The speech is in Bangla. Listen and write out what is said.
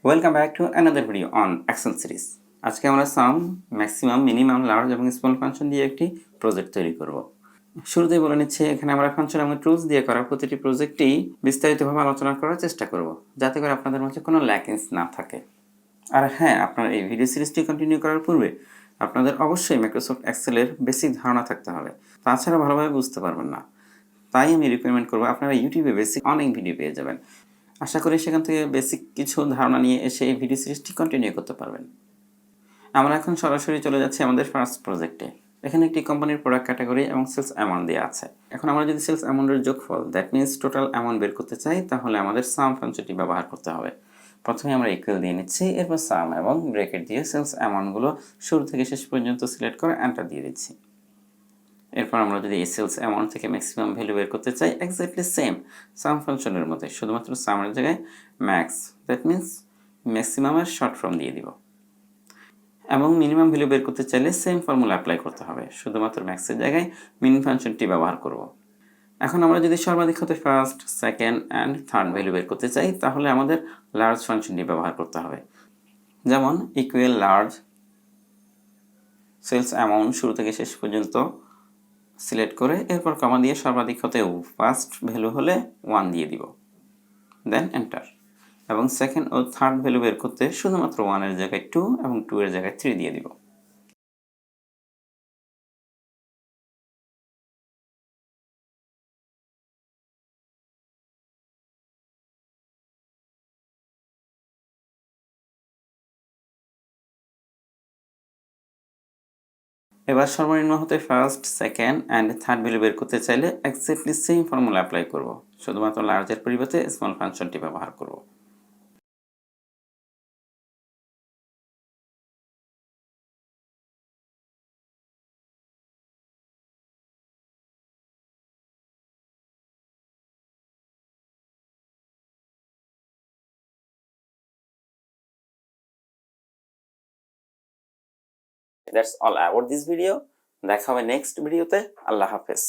Welcome back to another video on Excel series. আজকে আমরা সাম, ম্যাক্সিমাম, মিনিমাম, লার্জ এবং স্মল ফাংশন দিয়ে একটি প্রজেক্ট তৈরি করব। শুরুতেই বলে নিচ্ছে, এখানে আমরা ফাংশন এবং টুলস দিয়ে করা প্রতিটি প্রজেক্টেই বিস্তারিতভাবে আলোচনা করার চেষ্টা করব, যাতে করে আপনাদের মধ্যে কোনো ল্যাকিংস না থাকে। আর হ্যাঁ, আপনার এই ভিডিও সিরিজটি কন্টিনিউ করার পূর্বে আপনাদের অবশ্যই মাইক্রোসফট এক্সেলের বেসিক ধারণা থাকতে হবে, তাছাড়া ভালোভাবে বুঝতে পারবেন না। তাই আমি রিকমেন্ড করবো, আপনারা ইউটিউবে বেসিক অনেক ভিডিও পেয়ে যাবেন। আশা করি সেখান থেকে বেসিক কিছু ধারণা নিয়ে এসে এই ভিডিও সিরিজটি কন্টিনিউ করতে পারবেন। আমরা এখন সরাসরি চলে যাচ্ছি আমাদের ফার্স্ট প্রজেক্টে। এখানে একটি কোম্পানির প্রোডাক্ট ক্যাটাগরি এবং সেলস অ্যামাউন্ট দেওয়া আছে। এখন আমরা যদি সেলস অ্যামাউন্টের যোগফল, দ্যাট মিনস টোটাল অ্যামাউন্ট বের করতে চাই, তাহলে আমাদের সাম ফাংশনটি ব্যবহার করতে হবে। প্রথমে আমরা ইকুয়াল দিয়ে নিচ্ছি, এরপর সাম এবং ব্র্যাকেট দিয়ে সেলস অ্যামাউন্টগুলো শুরু থেকে শেষ পর্যন্ত সিলেক্ট করে এন্টার দিয়ে দিচ্ছি। এরপর আমরা যদি এই সেলস অ্যামাউন্ট থেকে ম্যাক্সিমাম ভ্যালু বের করতে চাই, এক্স্যাক্টলি সেম সাম ফাংশনের মধ্যে, শুধুমাত্র সামের জায়গায় ম্যাক্স, দ্যাট মিনস ম্যাক্সিমামের শর্ট ফর্ম দিয়ে দিব। এবং মিনিমাম ভ্যালু বের করতে চাইলে সেম ফর্মুলা অ্যাপ্লাই করতে হবে, শুধুমাত্র ম্যাক্সের জায়গায় মিন ফাংশনটি ব্যবহার করব। এখন আমরা যদি সর্বাধিক হতে first, second and third value বের করতে চাই, তাহলে আমাদের লার্জ ফাংশনটি ব্যবহার করতে হবে। যেমন ইকুয়াল লার্জ সেলস অ্যামাউন্ট শুরু থেকে শেষ পর্যন্ত সিলেক্ট করে এরপর কমা দিয়ে সর্বাধিক হতে ফার্স্ট ভ্যালু হলে 1 দিয়ে দিব, দেন এন্টার। এবং সেকেন্ড ও থার্ড ভ্যালু বের করতে শুধুমাত্র 1 এর জায়গায় 2 এবং 2 এর জায়গায় 3 দিয়ে দিব। এবার সর্বনিম্ন হতে first, second and third value বের করতে চাইলে এক্স্যাক্টলি সেম ফর্মুলা অ্যাপ্লাই করব, শুধুমাত্র লার্জের পরিবর্তে স্মল ফাংশনটি ব্যবহার করব। That's all about this video. দেখা হবে নেক্সট ভিডিওতে। আল্লাহ হাফেজ।